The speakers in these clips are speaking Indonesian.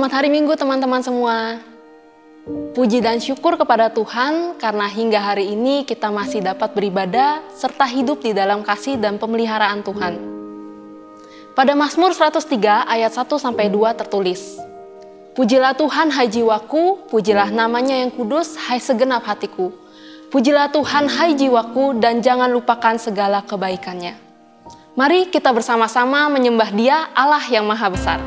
Selamat hari Minggu teman-teman semua. Puji dan syukur kepada Tuhan karena hingga hari ini kita masih dapat beribadah serta hidup di dalam kasih dan pemeliharaan Tuhan. Pada Mazmur 103 ayat 1-2 tertulis, "Pujilah Tuhan hai jiwaku, pujilah namanya yang kudus hai segenap hatiku. Pujilah Tuhan hai jiwaku dan jangan lupakan segala kebaikannya." Mari kita bersama-sama menyembah Dia, Allah yang Maha Besar.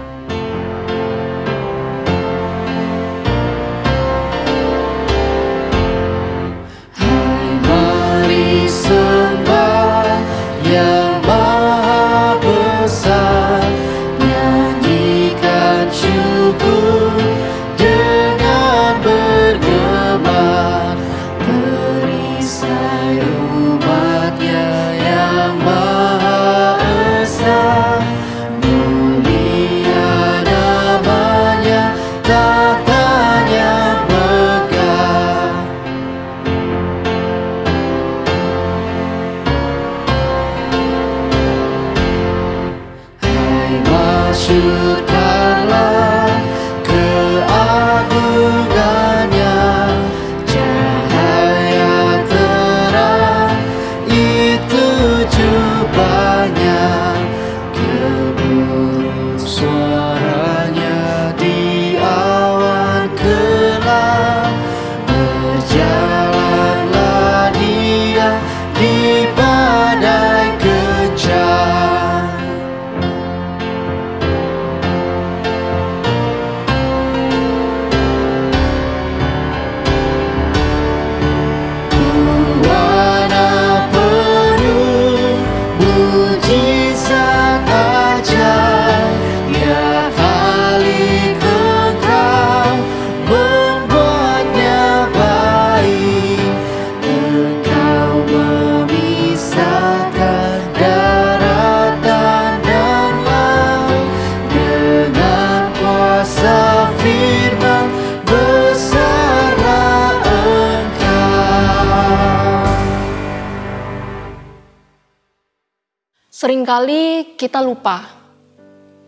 Seringkali kita lupa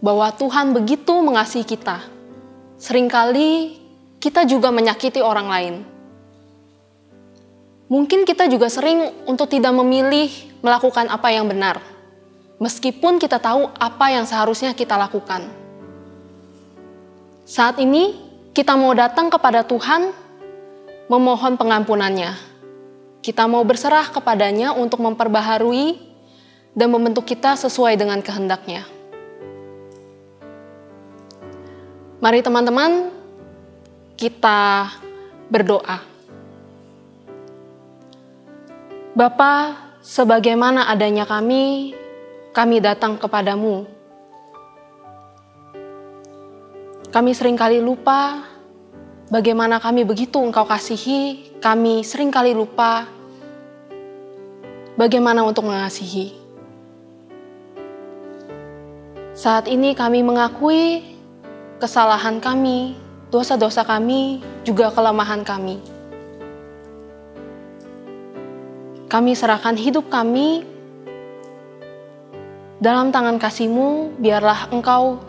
bahwa Tuhan begitu mengasihi kita. Seringkali kita juga menyakiti orang lain. Mungkin kita juga sering untuk tidak memilih melakukan apa yang benar, meskipun kita tahu apa yang seharusnya kita lakukan. Saat ini kita mau datang kepada Tuhan, memohon pengampunannya. Kita mau berserah kepadanya untuk memperbaharui dan membentuk kita sesuai dengan kehendak-Nya. Mari teman-teman, kita berdoa. Bapa, sebagaimana adanya kami datang kepadamu. Kami seringkali lupa bagaimana kami begitu Engkau kasihi, kami seringkali lupa bagaimana untuk mengasihi. Saat ini kami mengakui kesalahan kami, dosa-dosa kami, juga kelemahan kami. Kami serahkan hidup kami dalam tangan kasih-Mu, biarlah Engkau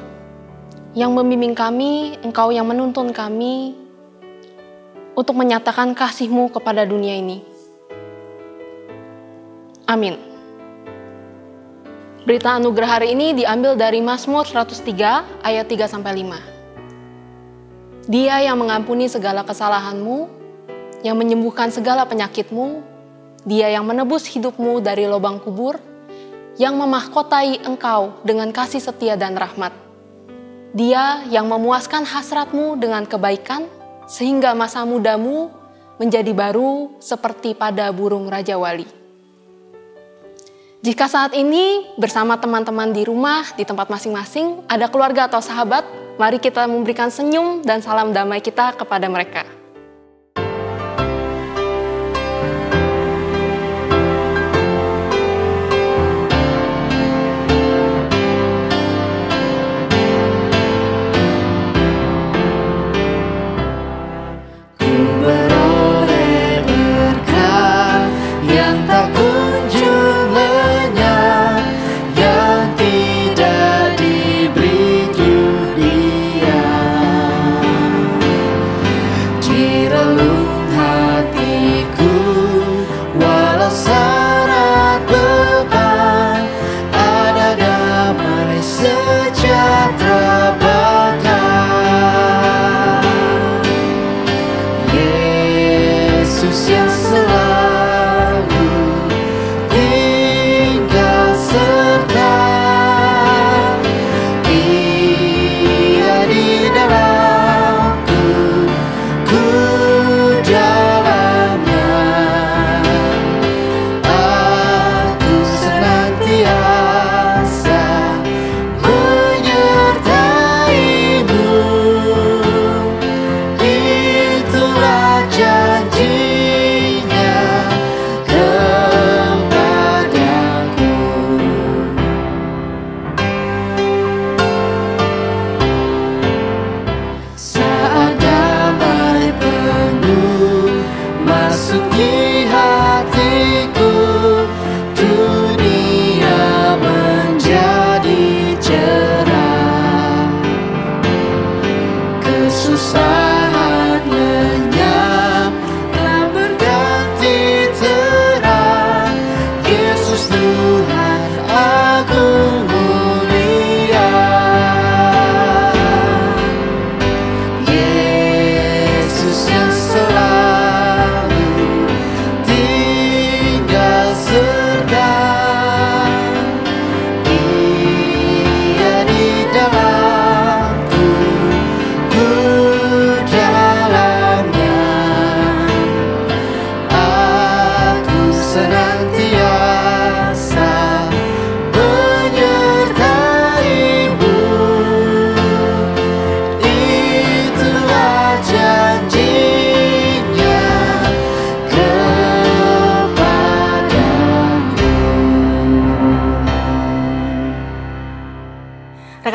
yang membimbing kami, Engkau yang menuntun kami untuk menyatakan kasih-Mu kepada dunia ini. Amin. Berita anugerah hari ini diambil dari Mazmur 103 ayat 3-5. Dia yang mengampuni segala kesalahanmu, yang menyembuhkan segala penyakitmu, Dia yang menebus hidupmu dari lubang kubur, yang memahkotai engkau dengan kasih setia dan rahmat. Dia yang memuaskan hasratmu dengan kebaikan, sehingga masa mudamu menjadi baru seperti pada burung Raja Wali. Jika saat ini bersama teman-teman di rumah, di tempat masing-masing, ada keluarga atau sahabat, mari kita memberikan senyum dan salam damai kita kepada mereka. Yang tidak diberi dunia.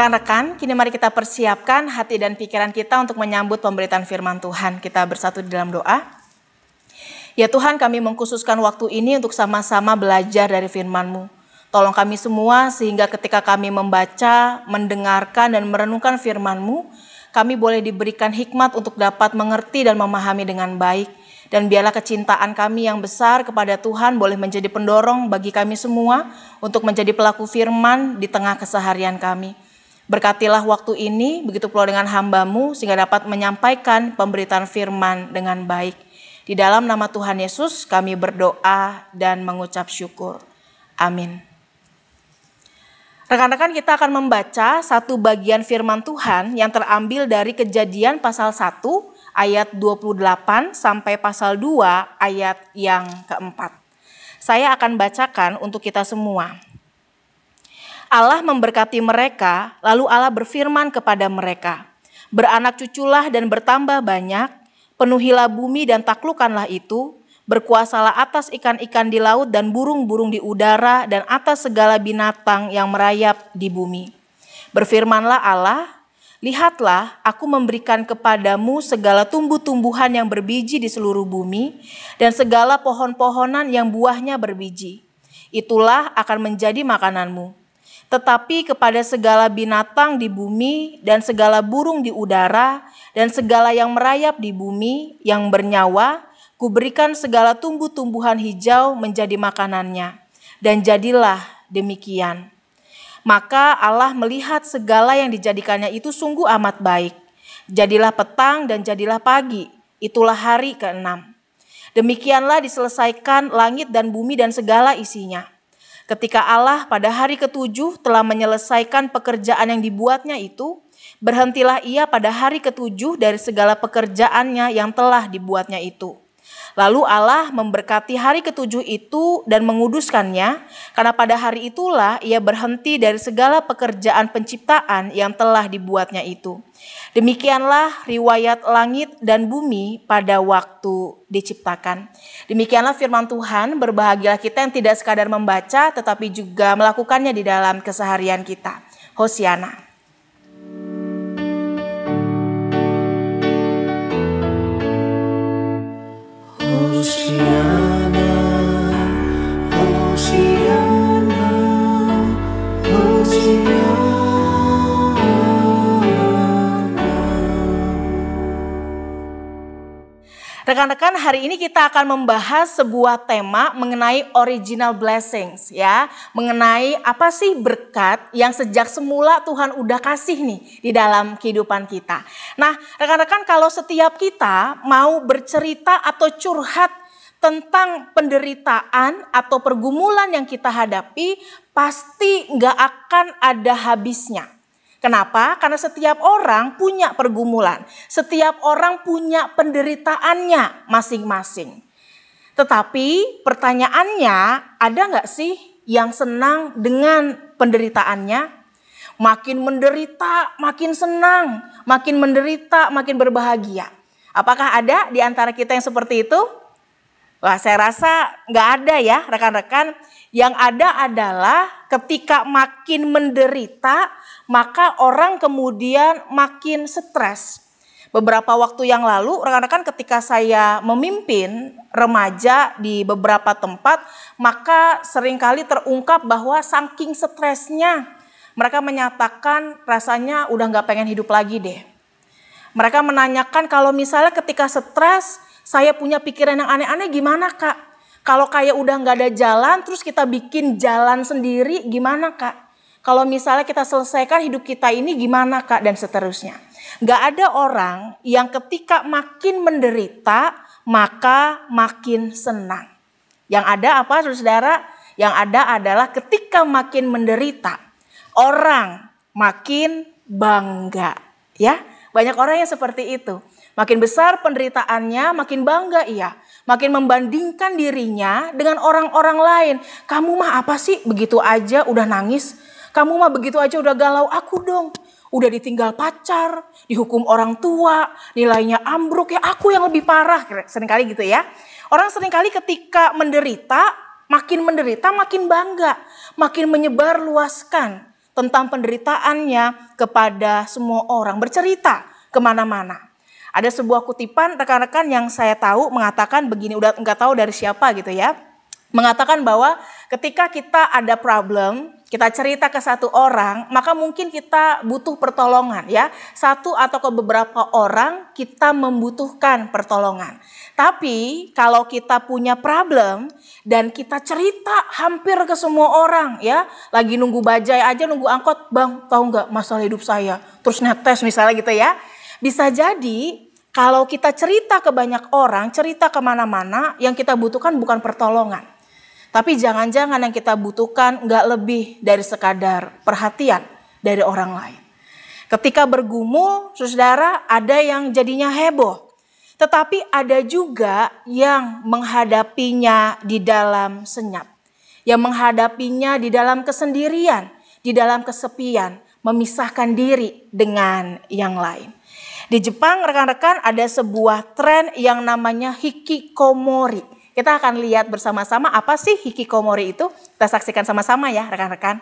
Rekan-rekan, kini mari kita persiapkan hati dan pikiran kita untuk menyambut pemberitaan firman Tuhan. Kita bersatu di dalam doa. Ya Tuhan, kami mengkhususkan waktu ini untuk sama-sama belajar dari firman-Mu. Tolong kami semua sehingga ketika kami membaca, mendengarkan dan merenungkan firman-Mu, kami boleh diberikan hikmat untuk dapat mengerti dan memahami dengan baik. Dan biarlah kecintaan kami yang besar kepada Tuhan boleh menjadi pendorong bagi kami semua untuk menjadi pelaku firman di tengah keseharian kami. Berkatilah waktu ini, begitu pula dengan hamba-Mu sehingga dapat menyampaikan pemberitaan firman dengan baik. Di dalam nama Tuhan Yesus kami berdoa dan mengucap syukur. Amin. Rekan-rekan, kita akan membaca satu bagian firman Tuhan yang terambil dari Kejadian pasal 1 ayat 28 sampai pasal 2 ayat yang keempat. Saya akan bacakan untuk kita semua. Allah memberkati mereka, lalu Allah berfirman kepada mereka, "Beranak cuculah dan bertambah banyak, penuhilah bumi dan taklukkanlah itu, berkuasalah atas ikan-ikan di laut dan burung-burung di udara dan atas segala binatang yang merayap di bumi." Berfirmanlah Allah, "Lihatlah, aku memberikan kepadamu segala tumbuh-tumbuhan yang berbiji di seluruh bumi dan segala pohon-pohonan yang buahnya berbiji. Itulah akan menjadi makananmu. Tetapi kepada segala binatang di bumi dan segala burung di udara dan segala yang merayap di bumi yang bernyawa, kuberikan segala tumbuh-tumbuhan hijau menjadi makanannya." Dan jadilah demikian. Maka Allah melihat segala yang dijadikannya itu sungguh amat baik. Jadilah petang dan jadilah pagi, itulah hari ke-6. Demikianlah diselesaikan langit dan bumi dan segala isinya. Ketika Allah pada hari ke-7 telah menyelesaikan pekerjaan yang dibuatnya itu, berhentilah ia pada hari ke-7 dari segala pekerjaannya yang telah dibuatnya itu. Lalu Allah memberkati hari ke-7 itu dan menguduskannya, karena pada hari itulah ia berhenti dari segala pekerjaan penciptaan yang telah dibuatnya itu. Demikianlah riwayat langit dan bumi pada waktu diciptakan. Demikianlah firman Tuhan. Berbahagialah kita yang tidak sekadar membaca tetapi juga melakukannya di dalam keseharian kita. Hosiana. Hosiana, Hosiana, Hosiana. Rekan-rekan, hari ini kita akan membahas sebuah tema mengenai original blessings, ya, mengenai apa sih berkat yang sejak semula Tuhan udah kasih nih di dalam kehidupan kita. Nah, rekan-rekan, kalau setiap kita mau bercerita atau curhat tentang penderitaan atau pergumulan yang kita hadapi, pasti nggak akan ada habisnya. Kenapa? Karena setiap orang punya pergumulan, setiap orang punya penderitaannya masing-masing. Tetapi pertanyaannya, ada nggak sih yang senang dengan penderitaannya? Makin menderita, makin senang, makin menderita, makin berbahagia. Apakah ada di antara kita yang seperti itu? Wah, saya rasa nggak ada ya rekan-rekan. Yang ada adalah ketika makin menderita, maka orang kemudian makin stres. Beberapa waktu yang lalu, rekan-rekan, ketika saya memimpin remaja di beberapa tempat, maka seringkali terungkap bahwa saking stresnya, mereka menyatakan rasanya udah gak pengen hidup lagi deh. Mereka menanyakan kalau misalnya ketika stres, saya punya pikiran yang aneh-aneh, gimana Kak? Kalau kayak udah gak ada jalan, terus kita bikin jalan sendiri, gimana Kak? Kalau misalnya kita selesaikan hidup kita ini gimana Kak? Dan seterusnya. Gak ada orang yang ketika makin menderita, maka makin senang. Yang ada apa saudara? Yang ada adalah ketika makin menderita, orang makin bangga. Ya, banyak orang yang seperti itu. Makin besar penderitaannya, makin bangga ia. Makin membandingkan dirinya dengan orang-orang lain. Kamu mah apa sih begitu aja udah nangis? Kamu mah begitu aja udah galau, aku dong. Udah ditinggal pacar, dihukum orang tua, nilainya ambruk, ya aku yang lebih parah. Seringkali gitu ya. Orang seringkali ketika menderita makin bangga. Makin menyebar luaskan tentang penderitaannya kepada semua orang, bercerita kemana-mana. Ada sebuah kutipan rekan-rekan yang saya tahu mengatakan begini, udah nggak tahu dari siapa gitu ya. Mengatakan bahwa ketika kita ada problem, kita cerita ke satu orang, maka mungkin kita butuh pertolongan ya. Satu atau ke beberapa orang kita membutuhkan pertolongan. Tapi kalau kita punya problem dan kita cerita hampir ke semua orang ya. Lagi nunggu bajai aja, nunggu angkot, bang tahu nggak masalah hidup saya. Terus netes misalnya gitu ya. Bisa jadi kalau kita cerita ke banyak orang, cerita kemana-mana, yang kita butuhkan bukan pertolongan. Tapi jangan-jangan yang kita butuhkan nggak lebih dari sekadar perhatian dari orang lain. Ketika bergumul, saudara, ada yang jadinya heboh. Tetapi ada juga yang menghadapinya di dalam senyap. Yang menghadapinya di dalam kesendirian, di dalam kesepian, memisahkan diri dengan yang lain. Di Jepang, rekan-rekan, ada sebuah tren yang namanya hikikomori. Kita akan lihat bersama-sama apa sih hikikomori itu. Kita saksikan sama-sama ya rekan-rekan.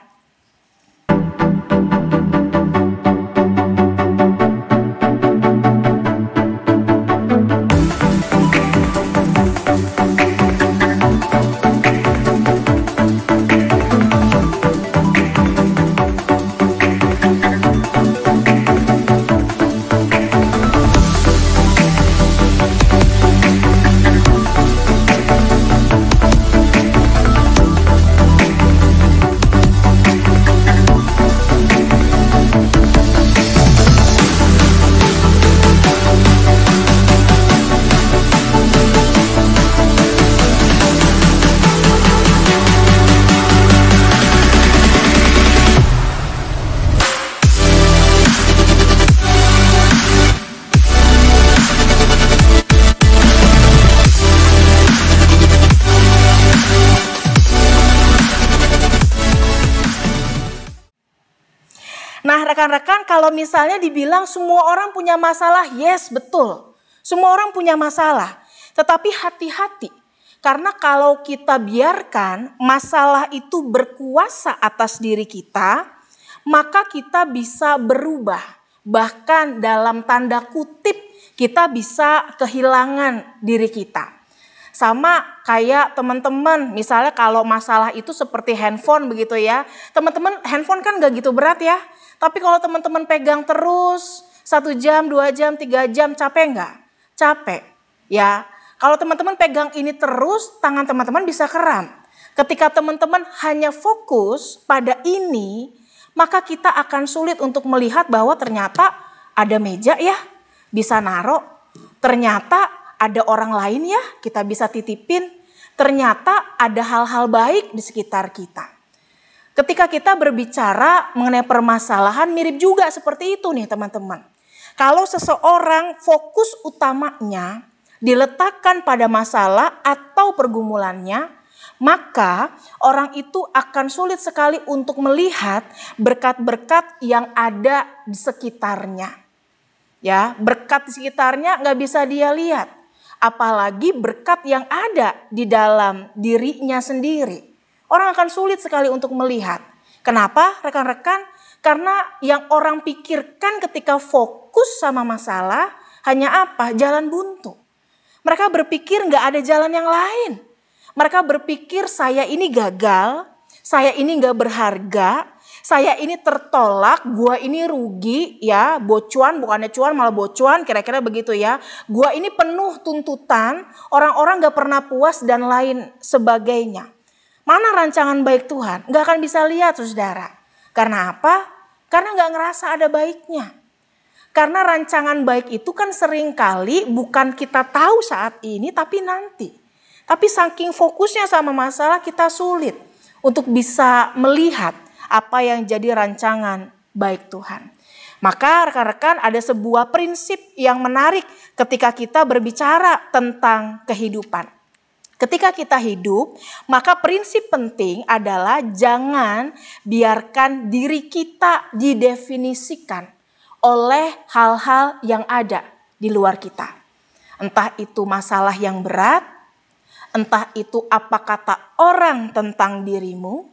Nah rekan-rekan, kalau misalnya dibilang semua orang punya masalah, yes betul. Semua orang punya masalah. Tetapi hati-hati. Karena kalau kita biarkan masalah itu berkuasa atas diri kita, maka kita bisa berubah. Bahkan dalam tanda kutip kita bisa kehilangan diri kita. Sama kayak teman-teman, misalnya kalau masalah itu seperti handphone begitu ya. Teman-teman, handphone kan gak gitu berat ya. Tapi kalau teman-teman pegang terus 1 jam, 2 jam, 3 jam, capek nggak? Capek ya. Kalau teman-teman pegang ini terus, tangan teman-teman bisa kram. Ketika teman-teman hanya fokus pada ini, maka kita akan sulit untuk melihat bahwa ternyata ada meja ya, bisa naruh. Ternyata ada orang lain ya, kita bisa titipin. Ternyata ada hal-hal baik di sekitar kita. Ketika kita berbicara mengenai permasalahan, mirip juga seperti itu nih teman-teman. Kalau seseorang fokus utamanya diletakkan pada masalah atau pergumulannya, maka orang itu akan sulit sekali untuk melihat berkat-berkat yang ada di sekitarnya. Ya, berkat di sekitarnya nggak bisa dia lihat. Apalagi berkat yang ada di dalam dirinya sendiri. Orang akan sulit sekali untuk melihat. Kenapa rekan-rekan? Karena yang orang pikirkan ketika fokus sama masalah hanya apa? Jalan buntu. Mereka berpikir nggak ada jalan yang lain. Mereka berpikir saya ini gagal, saya ini nggak berharga, saya ini tertolak, gua ini rugi ya, bocuan bukannya cuan malah bocuan, kira-kira begitu ya. Gua ini penuh tuntutan, orang-orang nggak pernah puas dan lain sebagainya. Mana rancangan baik Tuhan? Nggak akan bisa lihat saudara. Karena apa? Karena nggak ngerasa ada baiknya. Karena rancangan baik itu kan seringkali bukan kita tahu saat ini tapi nanti. Tapi saking fokusnya sama masalah kita sulit untuk bisa melihat apa yang jadi rancangan baik Tuhan. Maka rekan-rekan ada sebuah prinsip yang menarik ketika kita berbicara tentang kehidupan. Ketika kita hidup, maka prinsip penting adalah jangan biarkan diri kita didefinisikan oleh hal-hal yang ada di luar kita. Entah itu masalah yang berat, entah itu apa kata orang tentang dirimu,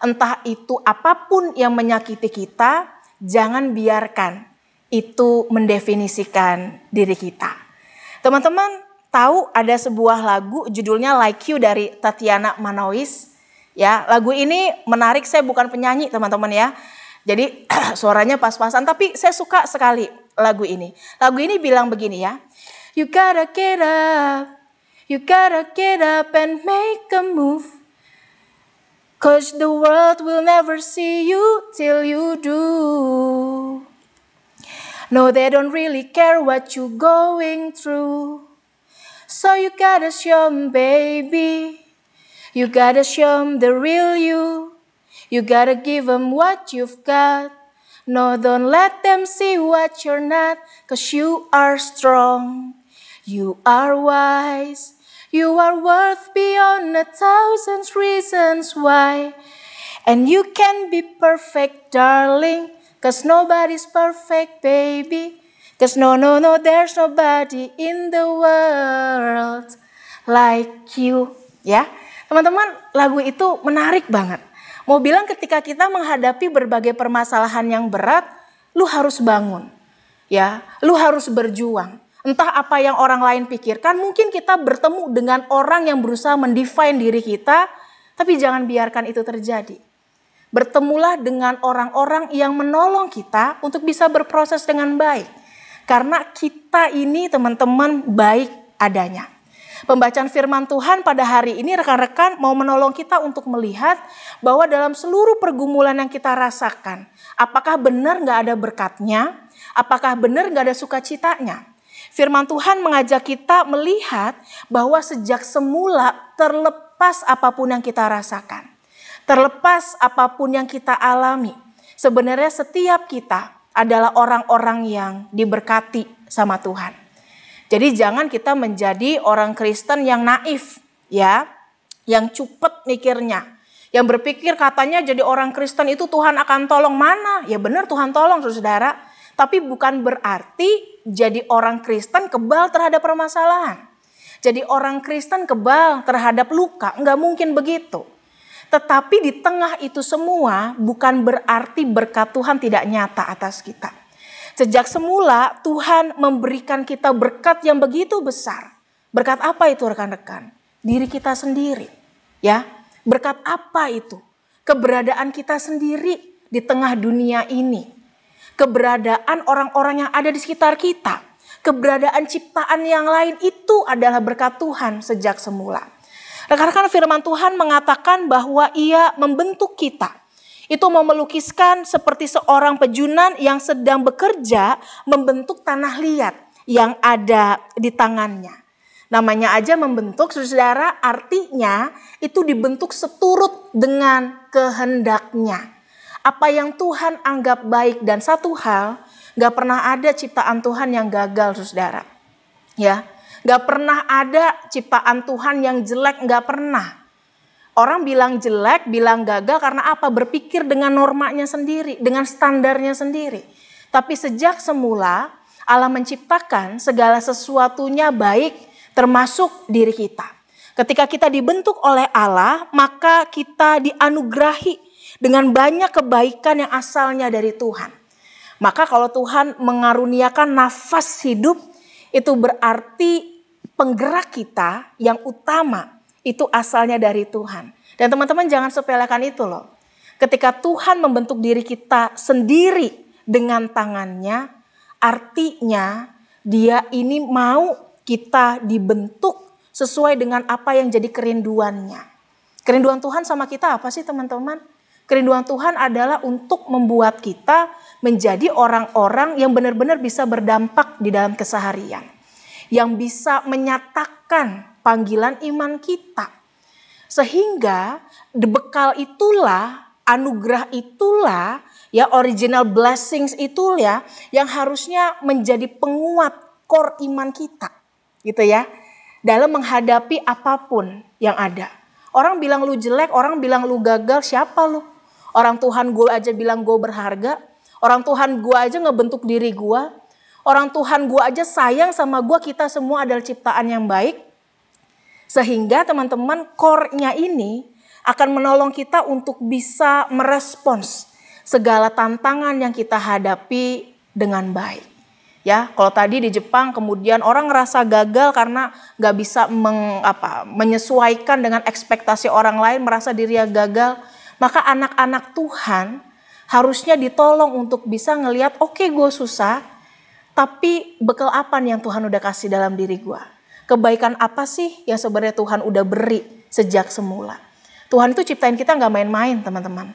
Entah itu apapun yang menyakiti kita, jangan biarkan itu mendefinisikan diri kita. Teman-teman tahu ada sebuah lagu judulnya Like You dari Tatiana Manois. Ya, lagu ini menarik, saya bukan penyanyi teman-teman ya. Jadi suaranya pas-pasan, tapi saya suka sekali lagu ini. Lagu ini bilang begini ya. You gotta get up and make a move. 'Cause the world will never see you till you do. No, they don't really care what you going through. So you gotta show 'em, baby. You gotta show 'em the real you. You gotta give 'em what you've got. No, don't let them see what you're not. 'Cause you are strong. You are wise. You are worth beyond 1,000 reasons why. And you can be perfect, darling. 'Cause nobody's perfect, baby. 'Cause no, there's nobody in the world like you. Ya, teman-teman, lagu itu menarik banget. Mau bilang ketika kita menghadapi berbagai permasalahan yang berat, lu harus bangun. Ya, lu harus berjuang. Entah apa yang orang lain pikirkan, mungkin kita bertemu dengan orang yang berusaha mendefine diri kita, tapi jangan biarkan itu terjadi. Bertemulah dengan orang-orang yang menolong kita untuk bisa berproses dengan baik. Karena kita ini teman-teman baik adanya. Pembacaan firman Tuhan pada hari ini rekan-rekan mau menolong kita untuk melihat bahwa dalam seluruh pergumulan yang kita rasakan, apakah benar gak ada berkatnya? Apakah benar gak ada sukacitanya? Firman Tuhan mengajak kita melihat bahwa sejak semula terlepas apapun yang kita rasakan, terlepas apapun yang kita alami, sebenarnya setiap kita adalah orang-orang yang diberkati sama Tuhan. Jadi jangan kita menjadi orang Kristen yang naif, ya, yang cupet mikirnya, yang berpikir katanya jadi orang Kristen itu Tuhan akan tolong. Mana? Ya benar Tuhan tolong saudara, tapi bukan berarti jadi orang Kristen kebal terhadap permasalahan. Jadi orang Kristen kebal terhadap luka, enggak mungkin begitu. Tetapi di tengah itu semua bukan berarti berkat Tuhan tidak nyata atas kita. Sejak semula Tuhan memberikan kita berkat yang begitu besar. Berkat apa itu rekan-rekan? Diri kita sendiri. Ya, berkat apa itu? Keberadaan kita sendiri di tengah dunia ini. Keberadaan orang-orang yang ada di sekitar kita. Keberadaan ciptaan yang lain itu adalah berkat Tuhan sejak semula. Rekan-rekan, firman Tuhan mengatakan bahwa Ia membentuk kita. Itu mau melukiskan seperti seorang pejunan yang sedang bekerja membentuk tanah liat yang ada di tangannya. Namanya aja membentuk, saudara, artinya itu dibentuk seturut dengan kehendaknya. Apa yang Tuhan anggap baik, dan satu hal, gak pernah ada ciptaan Tuhan yang gagal, saudara. Ya, gak pernah ada ciptaan Tuhan yang jelek, gak pernah. Orang bilang jelek, bilang gagal karena apa? Berpikir dengan normanya sendiri, dengan standarnya sendiri. Tapi sejak semula Allah menciptakan segala sesuatunya baik, termasuk diri kita. Ketika kita dibentuk oleh Allah, maka kita dianugerahi dengan banyak kebaikan yang asalnya dari Tuhan. Maka kalau Tuhan mengaruniakan nafas hidup, itu berarti penggerak kita yang utama itu asalnya dari Tuhan. Dan teman-teman jangan sepelekan itu loh. Ketika Tuhan membentuk diri kita sendiri dengan tangannya, artinya Dia ini mau kita dibentuk sesuai dengan apa yang jadi kerinduannya. Kerinduan Tuhan sama kita apa sih teman-teman? Kerinduan Tuhan adalah untuk membuat kita menjadi orang-orang yang benar-benar bisa berdampak di dalam keseharian. Yang bisa menyatakan panggilan iman kita. Sehingga bekal itulah, anugerah itulah, ya original blessings itulah yang harusnya menjadi penguat core iman kita. Gitu ya. Dalam menghadapi apapun yang ada. Orang bilang lu jelek, orang bilang lu gagal, siapa lu? Orang Tuhan gue aja bilang gue berharga. Orang Tuhan gue aja ngebentuk diri gue. Orang Tuhan gue aja sayang sama gue, kita semua adalah ciptaan yang baik. Sehingga teman-teman core-nya ini akan menolong kita untuk bisa merespons segala tantangan yang kita hadapi dengan baik. Ya, kalau tadi di Jepang kemudian orang ngerasa gagal karena nggak bisa menyesuaikan dengan ekspektasi orang lain, merasa dirinya gagal. Maka anak-anak Tuhan harusnya ditolong untuk bisa ngelihat, oke, gue susah, tapi bekal apa nih yang Tuhan udah kasih dalam diri gue? Kebaikan apa sih yang sebenarnya Tuhan udah beri sejak semula? Tuhan itu ciptain kita nggak main-main, teman-teman.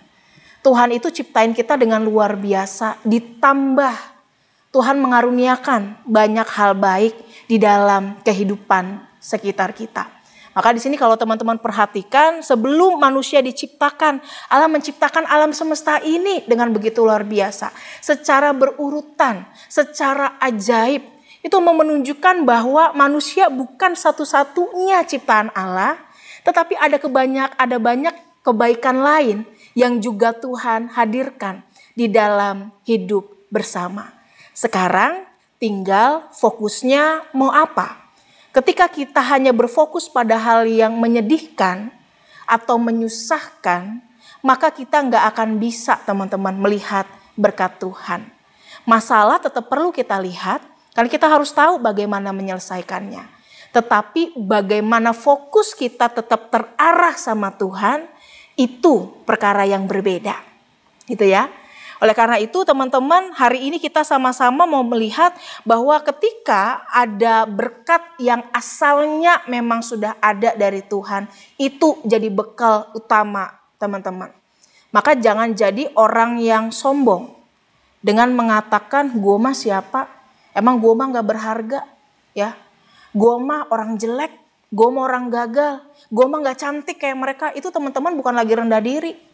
Tuhan itu ciptain kita dengan luar biasa, ditambah Tuhan mengaruniakan banyak hal baik di dalam kehidupan sekitar kita. Maka di sini kalau teman-teman perhatikan, sebelum manusia diciptakan, Allah menciptakan alam semesta ini dengan begitu luar biasa. Secara berurutan, secara ajaib. Itu menunjukkan bahwa manusia bukan satu-satunya ciptaan Allah, tetapi ada banyak kebaikan lain yang juga Tuhan hadirkan di dalam hidup bersama. Sekarang tinggal fokusnya mau apa. Ketika kita hanya berfokus pada hal yang menyedihkan atau menyusahkan, maka kita nggak akan bisa, teman-teman, melihat berkat Tuhan. Masalah tetap perlu kita lihat, karena kita harus tahu bagaimana menyelesaikannya. Tetapi bagaimana fokus kita tetap terarah sama Tuhan, itu perkara yang berbeda. Gitu ya. Oleh karena itu teman-teman, hari ini kita sama-sama mau melihat bahwa ketika ada berkat yang asalnya memang sudah ada dari Tuhan, itu jadi bekal utama teman-teman. Maka jangan jadi orang yang sombong dengan mengatakan, gue mah siapa? Emang gue mah gak berharga? Ya, gue mah orang jelek, gue mah orang gagal, gue mah gak cantik kayak mereka. Itu teman-teman bukan lagi rendah diri.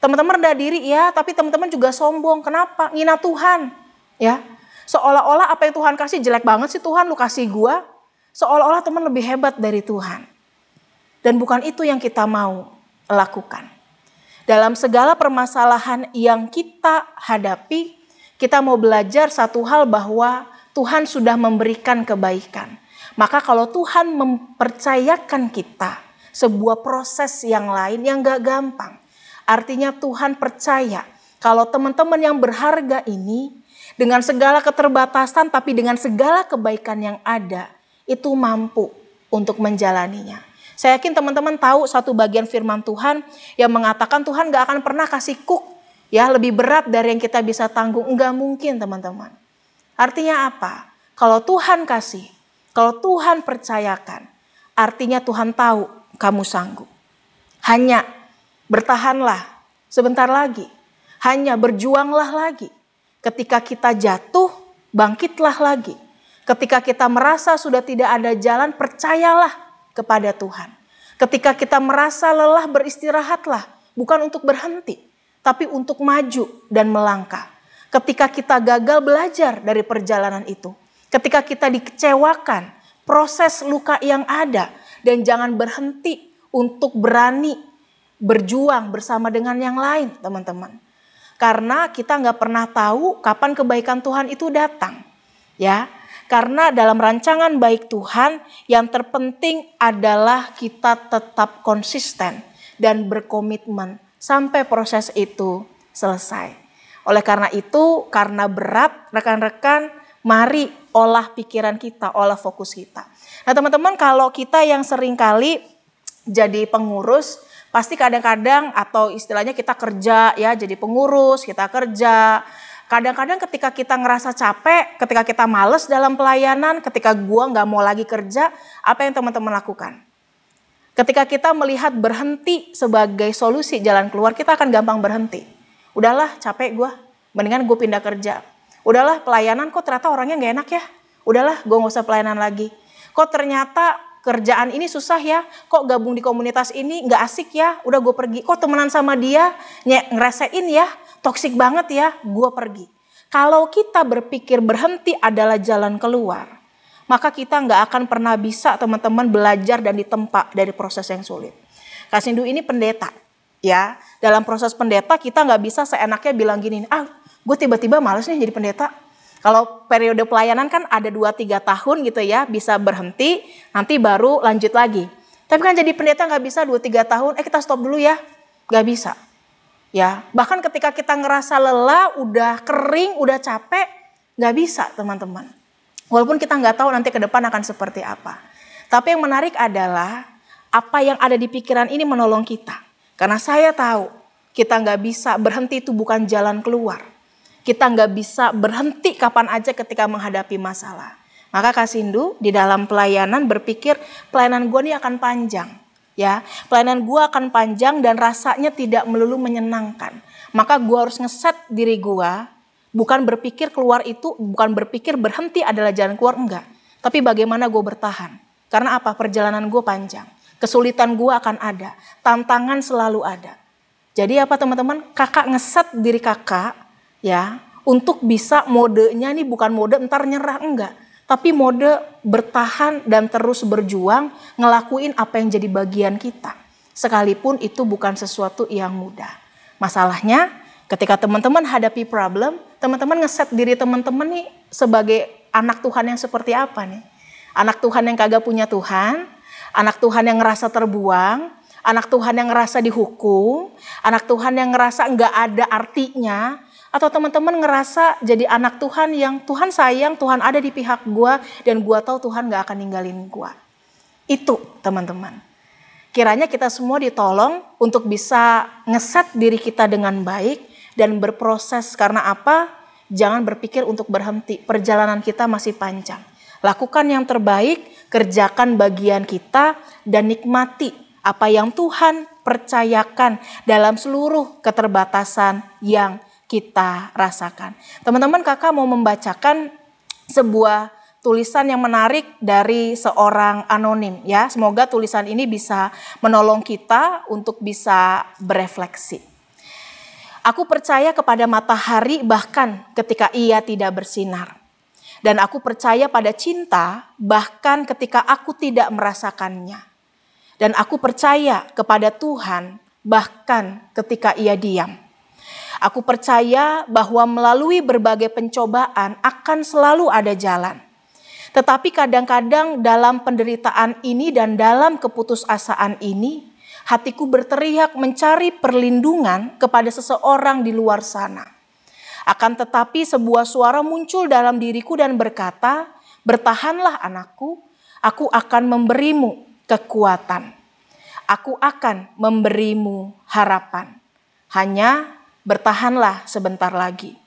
Teman-teman rendah diri ya, tapi teman-teman juga sombong. Kenapa? Ngina Tuhan. Ya, seolah-olah apa yang Tuhan kasih jelek banget sih Tuhan, lu kasih gua. Seolah-olah teman lebih hebat dari Tuhan. Dan bukan itu yang kita mau lakukan. Dalam segala permasalahan yang kita hadapi, kita mau belajar satu hal bahwa Tuhan sudah memberikan kebaikan. Maka kalau Tuhan mempercayakan kita sebuah proses yang lain yang gak gampang, artinya Tuhan percaya kalau teman-teman yang berharga ini dengan segala keterbatasan tapi dengan segala kebaikan yang ada itu mampu untuk menjalaninya. Saya yakin teman-teman tahu satu bagian firman Tuhan yang mengatakan Tuhan gak akan pernah kasih ya lebih berat dari yang kita bisa tanggung. Enggak mungkin teman-teman. Artinya apa? Kalau Tuhan kasih, kalau Tuhan percayakan, artinya Tuhan tahu kamu sanggup. Hanya bertahanlah sebentar lagi. Hanya berjuanglah lagi. Ketika kita jatuh, bangkitlah lagi. Ketika kita merasa sudah tidak ada jalan, percayalah kepada Tuhan. Ketika kita merasa lelah, beristirahatlah. Bukan untuk berhenti, tapi untuk maju dan melangkah. Ketika kita gagal, belajar dari perjalanan itu. Ketika kita dikecewakan, proses luka yang ada. Dan jangan berhenti untuk berani berjuang bersama dengan yang lain, teman-teman. Karena kita nggak pernah tahu kapan kebaikan Tuhan itu datang. Ya, karena dalam rancangan baik Tuhan, yang terpenting adalah kita tetap konsisten dan berkomitmen sampai proses itu selesai. Oleh karena itu, karena berat, rekan-rekan, mari olah pikiran kita, olah fokus kita. Nah teman-teman, kalau kita yang seringkali jadi pengurus, pasti kadang-kadang atau istilahnya kita kerja ya, jadi pengurus, kita kerja. Kadang-kadang ketika kita ngerasa capek, ketika kita males dalam pelayanan, ketika gua nggak mau lagi kerja, apa yang teman-teman lakukan? Ketika kita melihat berhenti sebagai solusi jalan keluar, kita akan gampang berhenti. Udahlah capek gua, mendingan gue pindah kerja. Udahlah pelayanan kok ternyata orangnya nggak enak ya. Udahlah gue nggak usah pelayanan lagi. Kok ternyata kerjaan ini susah ya, kok gabung di komunitas ini gak asik ya, udah gue pergi. Kok temenan sama dia ngeresein ya, toksik banget ya, gue pergi. Kalau kita berpikir berhenti adalah jalan keluar, maka kita gak akan pernah bisa teman-teman belajar dan ditempa dari proses yang sulit. Kak Sindu ini pendeta ya, dalam proses pendeta kita gak bisa seenaknya bilang gini, gue tiba-tiba males nih jadi pendeta. Kalau periode pelayanan kan ada 2-3 tahun gitu ya, bisa berhenti, nanti baru lanjut lagi. Tapi kan jadi pendeta nggak bisa 2-3 tahun, kita stop dulu ya. Nggak bisa. Ya, bahkan ketika kita ngerasa lelah, udah kering, udah capek, nggak bisa teman-teman. Walaupun kita nggak tahu nanti ke depan akan seperti apa. Tapi yang menarik adalah apa yang ada di pikiran ini menolong kita. Karena saya tahu kita nggak bisa berhenti, itu bukan jalan keluar. Kita nggak bisa berhenti kapan aja ketika menghadapi masalah. Maka Kak Sindu di dalam pelayanan berpikir pelayanan gue ini akan panjang. Ya, pelayanan gue akan panjang dan rasanya tidak melulu menyenangkan. Maka gue harus ngeset diri gue, bukan berpikir keluar itu, bukan berpikir berhenti adalah jalan keluar, enggak. Tapi bagaimana gue bertahan. Karena apa? Perjalanan gue panjang. Kesulitan gue akan ada. Tantangan selalu ada. Jadi apa teman-teman? Kakak ngeset diri kakak ya untuk bisa modenya nih bukan mode entar nyerah, enggak. Tapi mode bertahan dan terus berjuang ngelakuin apa yang jadi bagian kita. Sekalipun itu bukan sesuatu yang mudah. Masalahnya ketika teman-teman hadapi problem, teman-teman ngeset diri teman-teman nih sebagai anak Tuhan yang seperti apa nih? Anak Tuhan yang kagak punya Tuhan, anak Tuhan yang ngerasa terbuang, anak Tuhan yang ngerasa dihukum, anak Tuhan yang ngerasa nggak ada artinya, atau teman-teman ngerasa jadi anak Tuhan yang Tuhan sayang, Tuhan ada di pihak gua dan gua tahu Tuhan gak akan ninggalin gua. Itu teman-teman. Kiranya kita semua ditolong untuk bisa ngeset diri kita dengan baik dan berproses. Karena apa? Jangan berpikir untuk berhenti. Perjalanan kita masih panjang. Lakukan yang terbaik, kerjakan bagian kita dan nikmati apa yang Tuhan percayakan dalam seluruh keterbatasan yang kita rasakan. Teman-teman, kakak mau membacakan sebuah tulisan yang menarik dari seorang anonim ya. Semoga tulisan ini bisa menolong kita untuk bisa berefleksi. Aku percaya kepada matahari bahkan ketika ia tidak bersinar. Dan aku percaya pada cinta bahkan ketika aku tidak merasakannya. Dan aku percaya kepada Tuhan bahkan ketika ia diam. Aku percaya bahwa melalui berbagai pencobaan akan selalu ada jalan. Tetapi kadang-kadang dalam penderitaan ini dan dalam keputusasaan ini, hatiku berteriak mencari perlindungan kepada seseorang di luar sana. Akan tetapi sebuah suara muncul dalam diriku dan berkata, "Bertahanlah anakku, aku akan memberimu kekuatan. Aku akan memberimu harapan. Hanya bertahanlah sebentar lagi."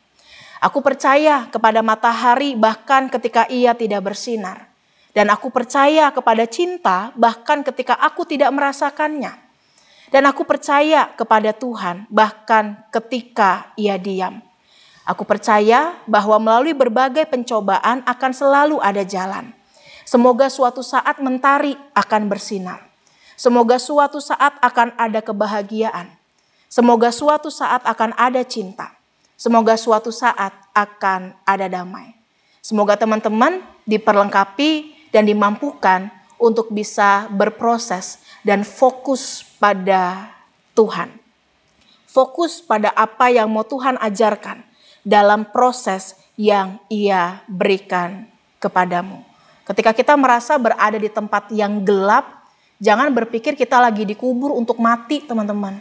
Aku percaya kepada matahari bahkan ketika ia tidak bersinar. Dan aku percaya kepada cinta bahkan ketika aku tidak merasakannya. Dan aku percaya kepada Tuhan bahkan ketika ia diam. Aku percaya bahwa melalui berbagai pencobaan akan selalu ada jalan. Semoga suatu saat mentari akan bersinar. Semoga suatu saat akan ada kebahagiaan. Semoga suatu saat akan ada cinta. Semoga suatu saat akan ada damai. Semoga teman-teman diperlengkapi dan dimampukan untuk bisa berproses dan fokus pada Tuhan. Fokus pada apa yang mau Tuhan ajarkan dalam proses yang Ia berikan kepadamu. Ketika kita merasa berada di tempat yang gelap, jangan berpikir kita lagi dikubur untuk mati teman-teman.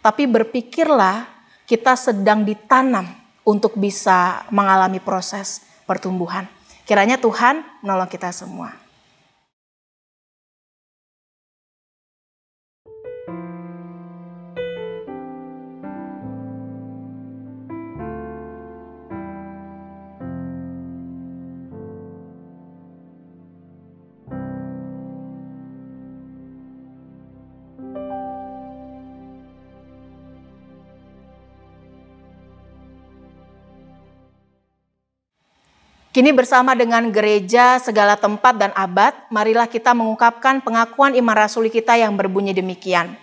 Tapi berpikirlah kita sedang ditanam untuk bisa mengalami proses pertumbuhan. Kiranya Tuhan menolong kita semua. Kini bersama dengan gereja segala tempat dan abad, marilah kita mengungkapkan pengakuan iman rasuli kita yang berbunyi demikian.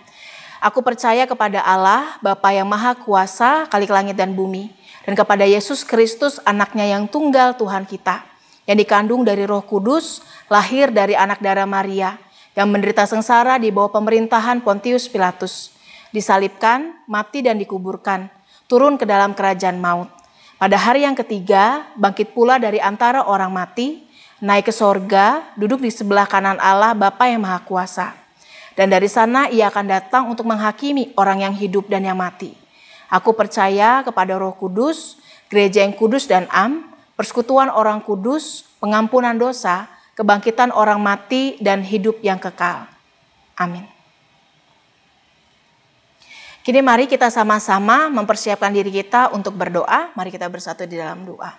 Aku percaya kepada Allah, Bapa yang Maha Kuasa, Khalik langit dan bumi, dan kepada Yesus Kristus, anaknya yang tunggal Tuhan kita, yang dikandung dari Roh Kudus, lahir dari anak darah Maria, yang menderita sengsara di bawah pemerintahan Pontius Pilatus, disalibkan, mati dan dikuburkan, turun ke dalam kerajaan maut. Pada hari yang ketiga, bangkit pula dari antara orang mati, naik ke sorga, duduk di sebelah kanan Allah Bapa yang Maha Kuasa. Dan dari sana ia akan datang untuk menghakimi orang yang hidup dan yang mati. Aku percaya kepada Roh Kudus, gereja yang kudus dan am, persekutuan orang kudus, pengampunan dosa, kebangkitan orang mati, dan hidup yang kekal. Amin. Kini mari kita sama-sama mempersiapkan diri kita untuk berdoa. Mari kita bersatu di dalam doa.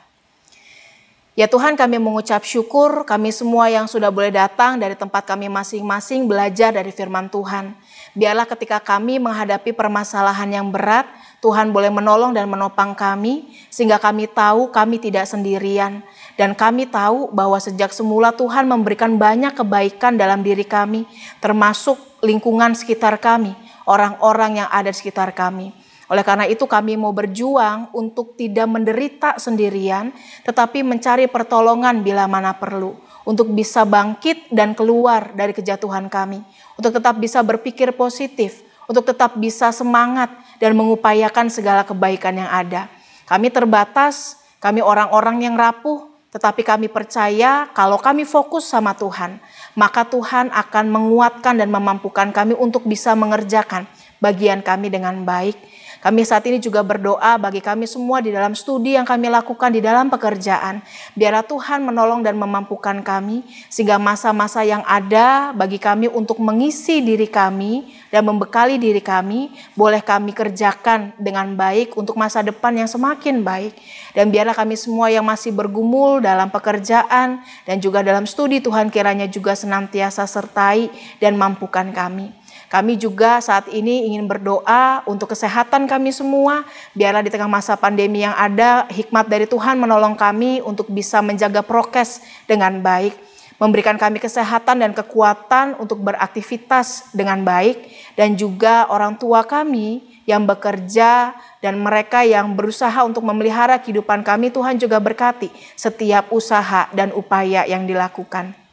Ya Tuhan, kami mengucap syukur kami semua yang sudah boleh datang dari tempat kami masing-masing belajar dari firman Tuhan. Biarlah ketika kami menghadapi permasalahan yang berat, Tuhan boleh menolong dan menopang kami, sehingga kami tahu kami tidak sendirian. Dan kami tahu bahwa sejak semula Tuhan memberikan banyak kebaikan dalam diri kami, termasuk lingkungan sekitar kami, orang-orang yang ada di sekitar kami. Oleh karena itu kami mau berjuang untuk tidak menderita sendirian, tetapi mencari pertolongan bila mana perlu, untuk bisa bangkit dan keluar dari kejatuhan kami, untuk tetap bisa berpikir positif, untuk tetap bisa semangat dan mengupayakan segala kebaikan yang ada. Kami terbatas, kami orang-orang yang rapuh, tetapi kami percaya kalau kami fokus sama Tuhan, maka Tuhan akan menguatkan dan memampukan kami untuk bisa mengerjakan bagian kami dengan baik. Kami saat ini juga berdoa bagi kami semua di dalam studi yang kami lakukan di dalam pekerjaan. Biarlah Tuhan menolong dan memampukan kami, sehingga masa-masa yang ada bagi kami untuk mengisi diri kami dan membekali diri kami, boleh kami kerjakan dengan baik untuk masa depan yang semakin baik. Dan biarlah kami semua yang masih bergumul dalam pekerjaan dan juga dalam studi, Tuhan kiranya juga senantiasa sertai dan mampukan kami. Kami juga saat ini ingin berdoa untuk kesehatan kami semua. Biarlah di tengah masa pandemi yang ada, hikmat dari Tuhan menolong kami untuk bisa menjaga prokes dengan baik. Memberikan kami kesehatan dan kekuatan untuk beraktivitas dengan baik. Dan juga orang tua kami yang bekerja dan mereka yang berusaha untuk memelihara kehidupan kami, Tuhan juga berkati setiap usaha dan upaya yang dilakukan.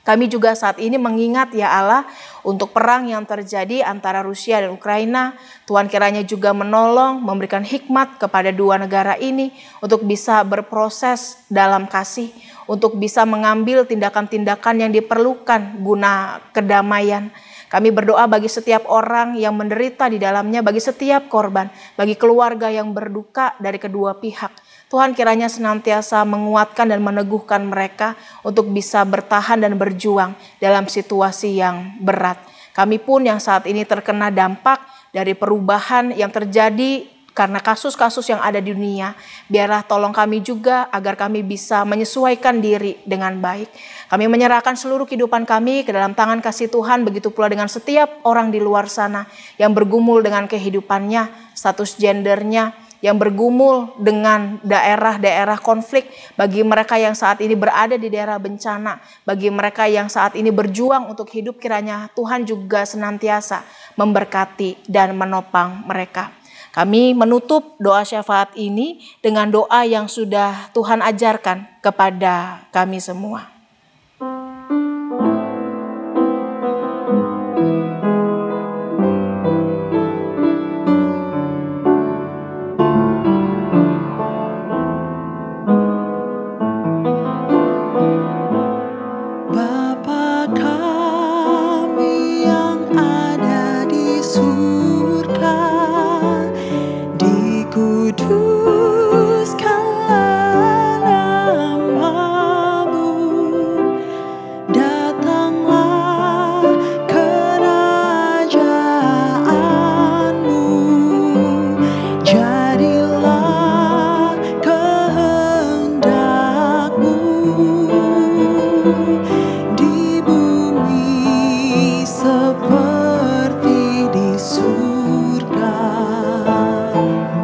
Kami juga saat ini mengingat ya Allah untuk perang yang terjadi antara Rusia dan Ukraina. Tuhan kiranya juga menolong, memberikan hikmat kepada dua negara ini untuk bisa berproses dalam kasih, untuk bisa mengambil tindakan-tindakan yang diperlukan guna kedamaian. Kami berdoa bagi setiap orang yang menderita di dalamnya, bagi setiap korban, bagi keluarga yang berduka dari kedua pihak. Tuhan kiranya senantiasa menguatkan dan meneguhkan mereka untuk bisa bertahan dan berjuang dalam situasi yang berat. Kami pun yang saat ini terkena dampak dari perubahan yang terjadi karena kasus-kasus yang ada di dunia, biarlah tolong kami juga agar kami bisa menyesuaikan diri dengan baik. Kami menyerahkan seluruh kehidupan kami ke dalam tangan kasih Tuhan, begitu pula dengan setiap orang di luar sana yang bergumul dengan kehidupannya, status gendernya, yang bergumul dengan daerah-daerah konflik, bagi mereka yang saat ini berada di daerah bencana, bagi mereka yang saat ini berjuang untuk hidup, kiranya Tuhan juga senantiasa memberkati dan menopang mereka. Kami menutup doa syafaat ini dengan doa yang sudah Tuhan ajarkan kepada kami semua.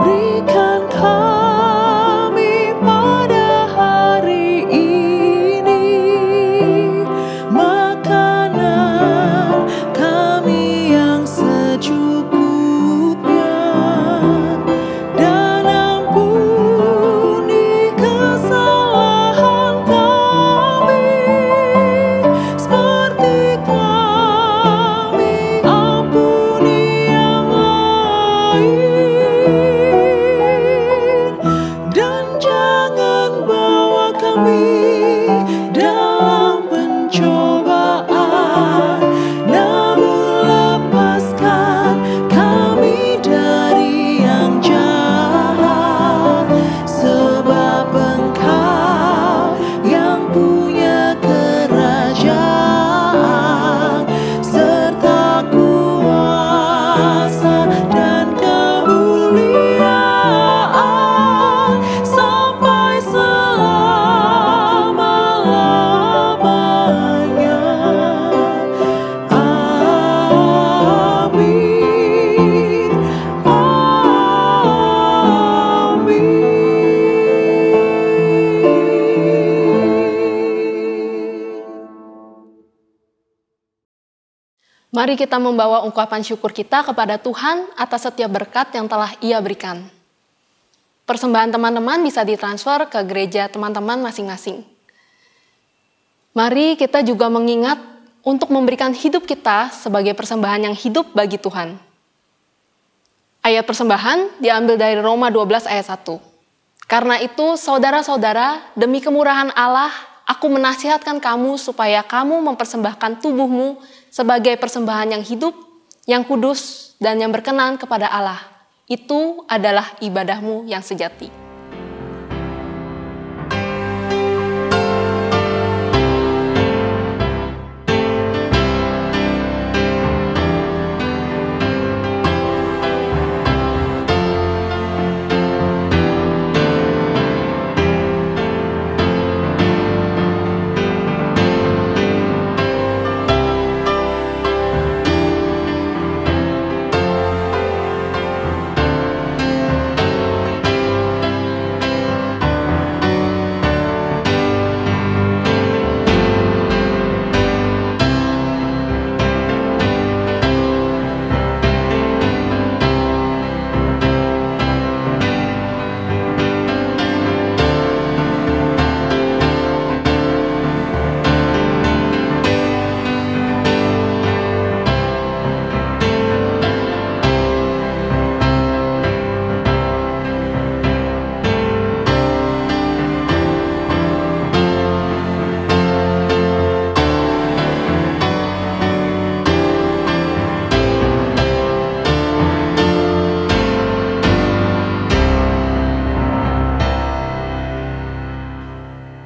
Berikan Mari kita membawa ungkapan syukur kita kepada Tuhan atas setiap berkat yang telah Ia berikan. Persembahan teman-teman bisa ditransfer ke gereja teman-teman masing-masing. Mari kita juga mengingat untuk memberikan hidup kita sebagai persembahan yang hidup bagi Tuhan. Ayat persembahan diambil dari Roma 12 ayat 1. Karena itu, saudara-saudara, demi kemurahan Allah, aku menasihatkan kamu supaya kamu mempersembahkan tubuhmu sebagai persembahan yang hidup, yang kudus, dan yang berkenan kepada Allah. Itu adalah ibadahmu yang sejati.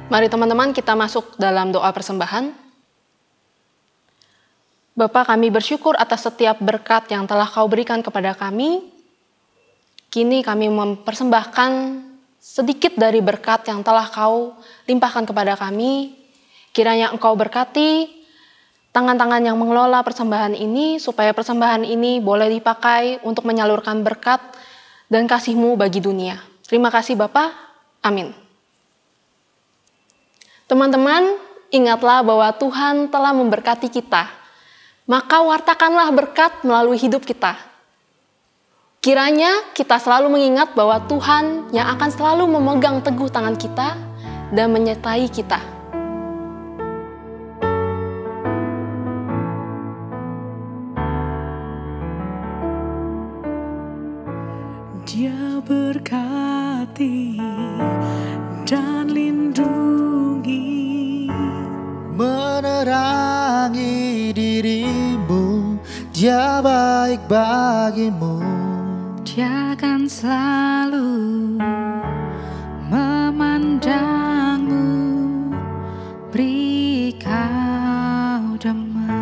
Mari teman-teman kita masuk dalam doa persembahan. Bapa, kami bersyukur atas setiap berkat yang telah Kau berikan kepada kami. Kini kami mempersembahkan sedikit dari berkat yang telah Kau limpahkan kepada kami. Kiranya Engkau berkati tangan-tangan yang mengelola persembahan ini, supaya persembahan ini boleh dipakai untuk menyalurkan berkat dan kasih-Mu bagi dunia. Terima kasih Bapa. Amin. Teman-teman, ingatlah bahwa Tuhan telah memberkati kita. Maka wartakanlah berkat melalui hidup kita. Kiranya kita selalu mengingat bahwa Tuhan yang akan selalu memegang teguh tangan kita dan menyertai kita. Dia berkati dan lindungi, menerangi dirimu, Dia baik bagimu. Dia akan selalu memandangmu, beri kau damai.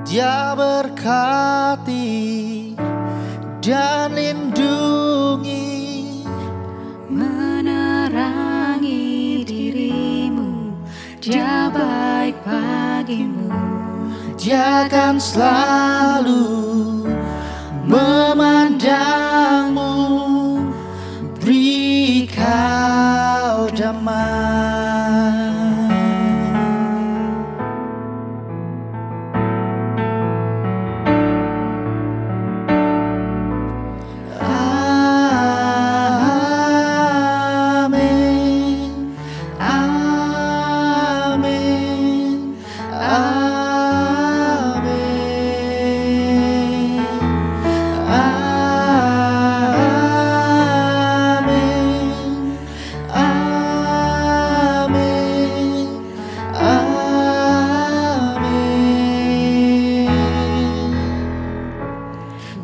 Dia berkati dan lindungi, menerangi dirimu, Dia baik bagimu. Dia akan selalu memandangmu, beri kau damai.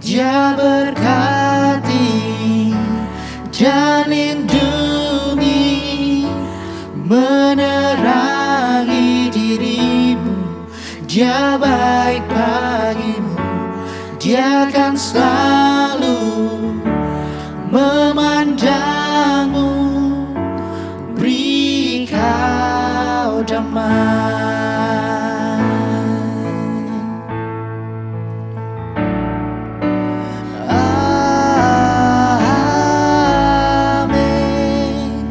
Dia berkati dan lindungi, menerangi dirimu, Dia baik bagimu. Dia akan selalu memandangmu, beri kau damai. Amin, amin,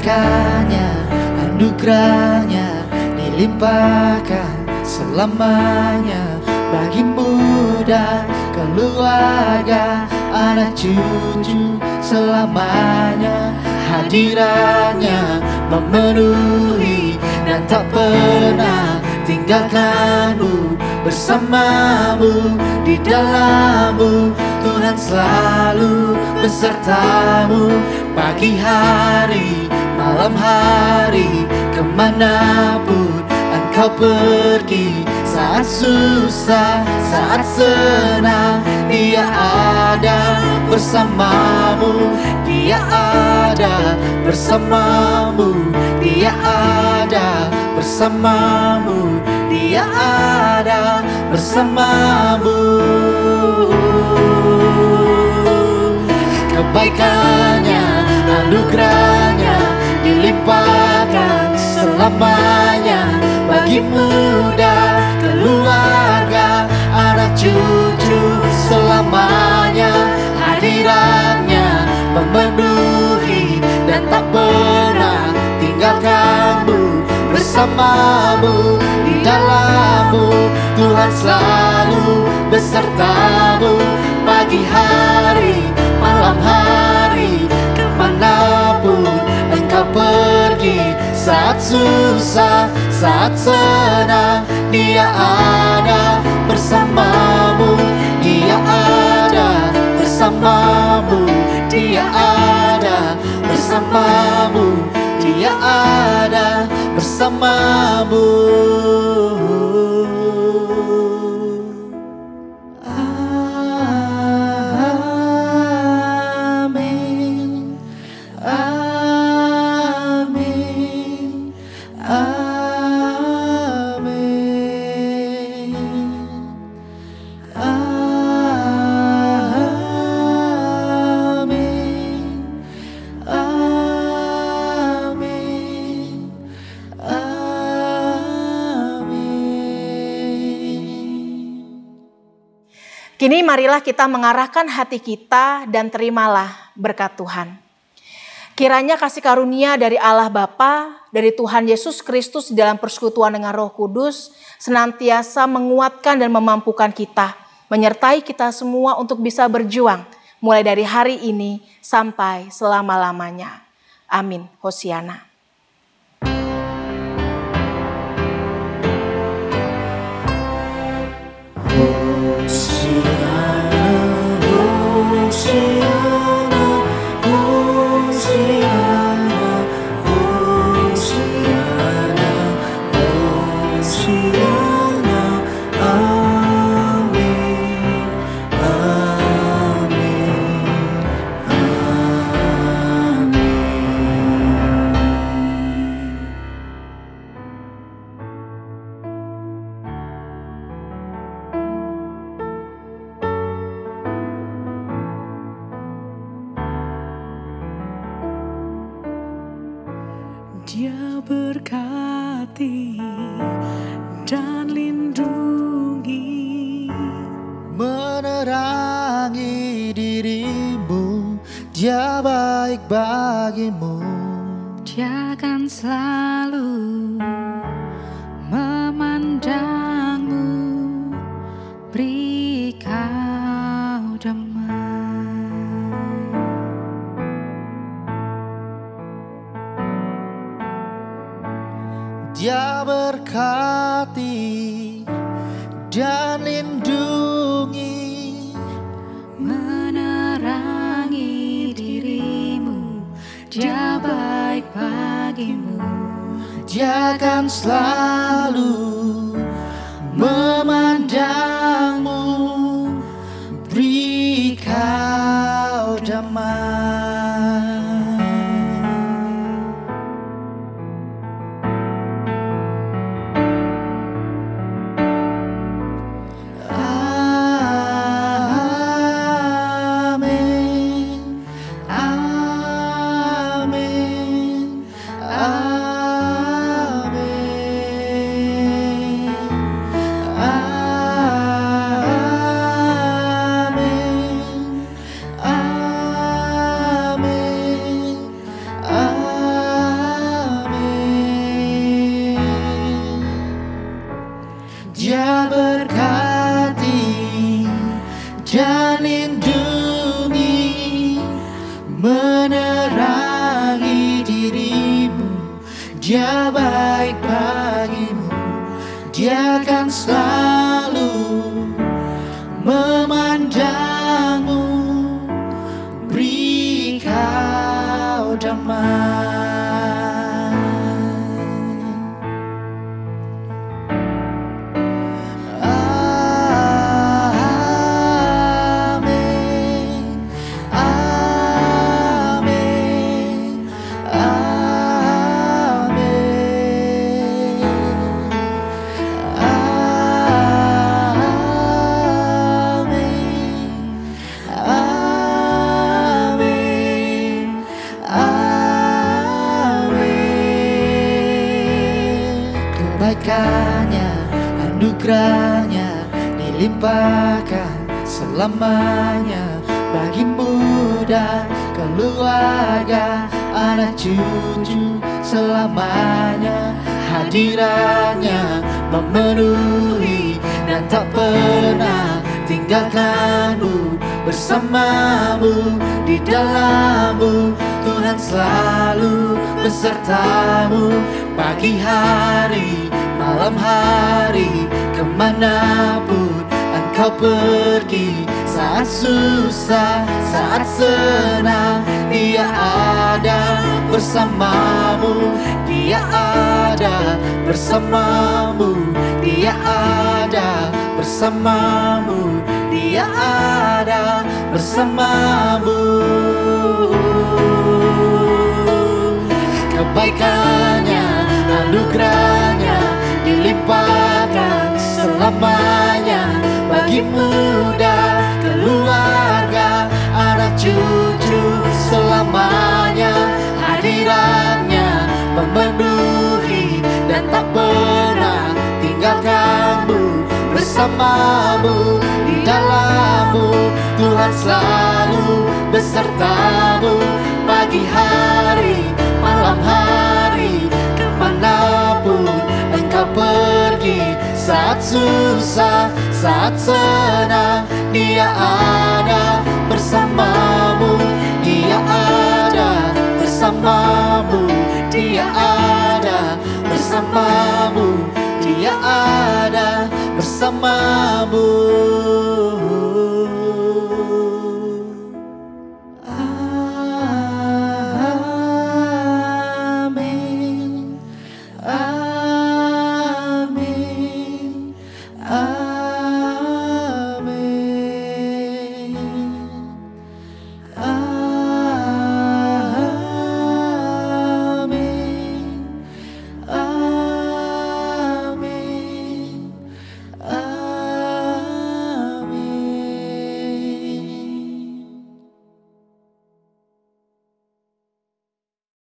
berkatnya, anugerahnya dilimpahkan selamanya bagimu dan keluarga, anak cucu selamanya. Hadirannya memenuhi dan tak pernah tinggalkanmu, bersamamu, di dalammu. Tuhan selalu besertamu pagi hari, malam hari, kemanapun engkau pergi. Saat susah, saat senang, Dia ada bersamamu. Dia ada bersamamu. Dia ada bersamamu. Dia ada bersamamu. Kebaikannya, anugerahnya dilimpahkan selamanya bagimu dan keluarga, anak cucu selamanya. Hadirannya memenuhi dan tak pernah tinggalkanmu, bersamamu, di dalammu. Tuhan selalu besertamu pagi hari, malam hari, kemanapun engkau pergi. Saat susah, saat senang, Dia ada bersamamu. Dia ada bersamamu. Dia ada bersamamu. Dia ada bersamamu. Amin. Amin. Amin. Amin. Amin. Kini marilah kita mengarahkan hati kita dan terimalah berkat Tuhan. Kiranya kasih karunia dari Allah Bapa, dari Tuhan Yesus Kristus di dalam persekutuan dengan Roh Kudus senantiasa menguatkan dan memampukan kita, menyertai kita semua untuk bisa berjuang mulai dari hari ini sampai selama-lamanya. Amin. Hosiana. Dia berkati dan lindungi, menerangi dirimu. Dia baik bagimu. Dia akan selalu memandangmu, beri kau damai. Dia berkati dan lindungi, menerangi dirimu. Dia baik bagimu. Dia akan selalu memandangmu, beri kau damai. Amin. Dia baik bagimu, Dia akan selalu memandangmu, beri kau damai. Kebaikannya, anugerahnya dilimpahkan selamanya bagimu dan keluarga, anak cucu selamanya. Hadirannya memenuhi dan tak pernah tinggalkanmu, bersamamu di dalammu. Tuhan selalu besertamu pagi hari, malam hari, kemanapun engkau pergi. Saat susah, saat senang, Dia ada bersamamu. Dia ada bersamamu. Dia ada bersamamu. Dia ada bersamamu. Kebaikannya, anugerahnya dilimpahkan selamanya bagimu dan keluarga, anak cucu selamanya. Hadirannya memenuhi dan tak pernah tinggalkanmu, bersamamu di dalammu. Tuhan selalu besertamu pagi hari, malam hari, kemanapun engkau pergi. Saat susah, saat senang, Dia ada bersamamu. Dia ada bersamamu. Dia ada bersamamu. Dia ada bersamamu. Amin. Amin.